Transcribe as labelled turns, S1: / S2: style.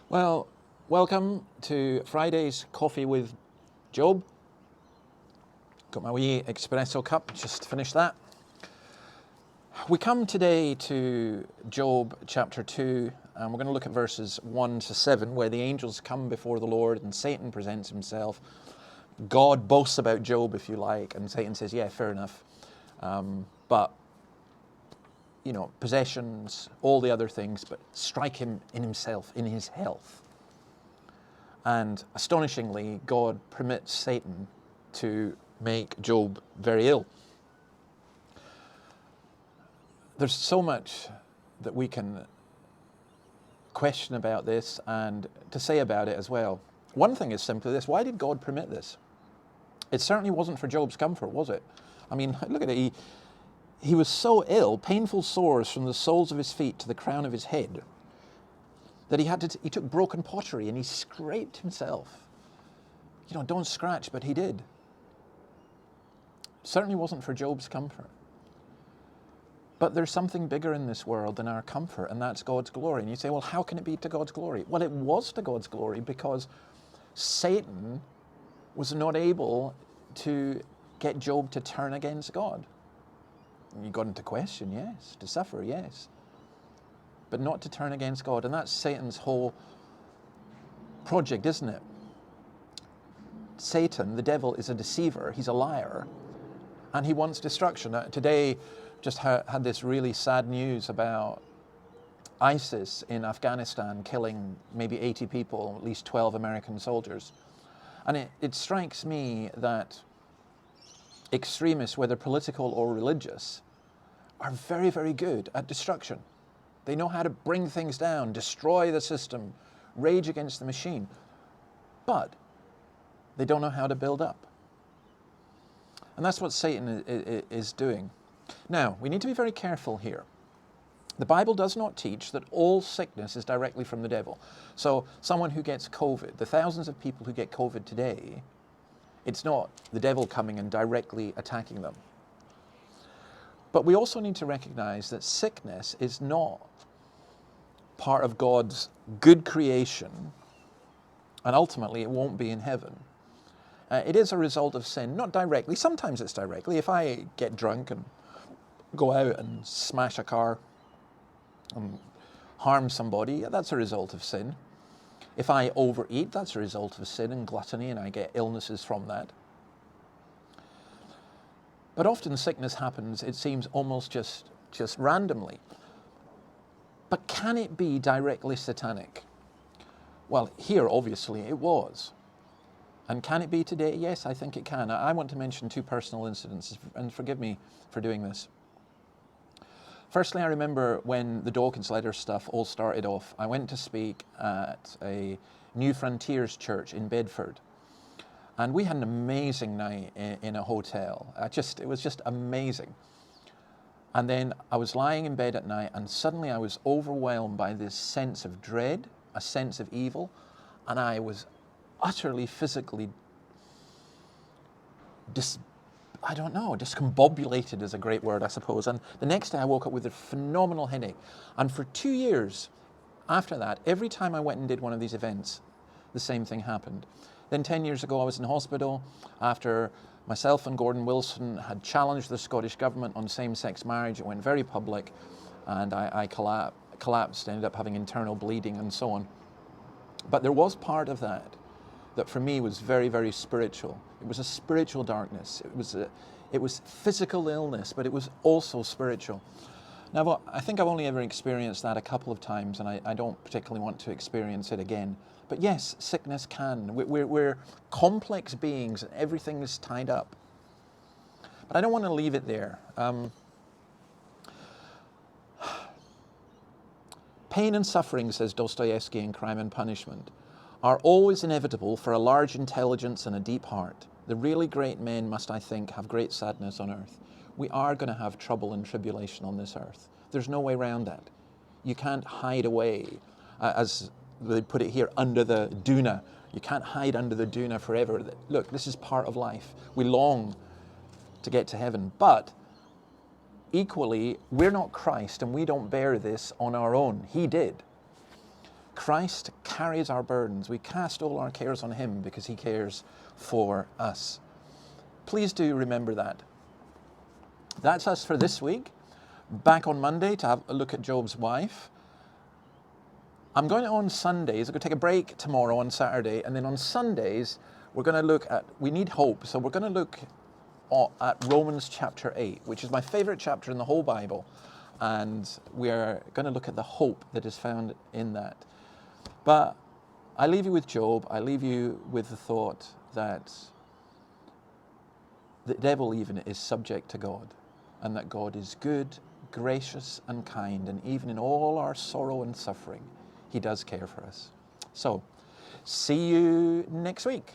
S1: Well, welcome to Friday's Coffee with Job. Got my wee espresso cup, just finished that. We come today to Job chapter 2, and we're going to look at verses 1 to 7, where the angels come before the Lord and Satan presents himself. God boasts about Job, if you like, and Satan says, yeah, fair enough. But possessions, all the other things, but strike him in himself, in his health. And astonishingly, God permits Satan to make Job very ill. There's so much that we can question about this and to say about it as well. One thing is simply this: why did God permit this? It certainly wasn't for Job's comfort, was it? I mean, look at it. He was so ill, painful sores from the soles of his feet to the crown of his head, that he took broken pottery and he scraped himself. Don't scratch, but he did. Certainly wasn't for Job's comfort. But there's something bigger in this world than our comfort, and that's God's glory. And you say, well, how can it be to God's glory? Well, it was to God's glory because Satan was not able to get Job to turn against God. And you got him to question, yes. To suffer, yes. But not to turn against God. And that's Satan's whole project, isn't it? Satan, the devil, is a deceiver. He's a liar. And he wants destruction. Today, just had this really sad news about ISIS in Afghanistan killing maybe 80 people, at least 12 American soldiers. And it strikes me that extremists, whether political or religious, are very, very good at destruction. They know how to bring things down, destroy the system, rage against the machine. But they don't know how to build up. And that's what Satan is doing. Now, we need to be very careful here. The Bible does not teach that all sickness is directly from the devil. So someone who gets COVID, the thousands of people who get COVID today, it's not the devil coming and directly attacking them. But we also need to recognize that sickness is not part of God's good creation, and ultimately it won't be in heaven. It is a result of sin, not directly. Sometimes it's directly. If I get drunk and go out and smash a car and harm somebody, that's a result of sin. If I overeat, that's a result of sin and gluttony, and I get illnesses from that. But often sickness happens, it seems, almost just randomly. But can it be directly satanic? Well, here, obviously, it was. And can it be today? Yes, I think it can. I want to mention two personal incidences, and forgive me for doing this. Firstly, I remember when the Dawkins Letter stuff all started off, I went to speak at a New Frontiers church in Bedford. And we had an amazing night in a hotel. It was just amazing. And then I was lying in bed at night, and suddenly I was overwhelmed by this sense of dread, a sense of evil, and I was utterly physically discombobulated is a great word, I suppose. And the next day I woke up with a phenomenal headache. And for 2 years after that, every time I went and did one of these events, the same thing happened. Then 10 years ago, I was in hospital after myself and Gordon Wilson had challenged the Scottish government on same-sex marriage. It went very public, and I collapsed, ended up having internal bleeding and so on. But there was part of that for me was very, very spiritual. It was a spiritual darkness. It was physical illness, but it was also spiritual. Now, I think I've only ever experienced that a couple of times, and I don't particularly want to experience it again. But yes, sickness can. We're complex beings, and everything is tied up. But I don't want to leave it there. Pain and suffering, says Dostoevsky in Crime and Punishment, are always inevitable for a large intelligence and a deep heart. The really great men must, I think, have great sadness on earth. We are going to have trouble and tribulation on this earth. There's no way around that. You can't hide away, as they put it here, under the Duna. You can't hide under the Duna forever. Look, this is part of life. We long to get to heaven, but equally, we're not Christ and we don't bear this on our own. He did. Christ carries our burdens. We cast all our cares on him because he cares for us. Please do remember that. That's us for this week. Back on Monday to have a look at Job's wife. I'm going on Sundays. I'm going to take a break tomorrow on Saturday, and then on Sundays we're going to look at, we need hope, so we're going to look at Romans chapter 8, which is my favorite chapter in the whole Bible, and we're going to look at the hope that is found in that. But I leave you with Job. I leave you with the thought that the devil even is subject to God, and that God is good, gracious and kind, and even in all our sorrow and suffering, he does care for us. So, see you next week.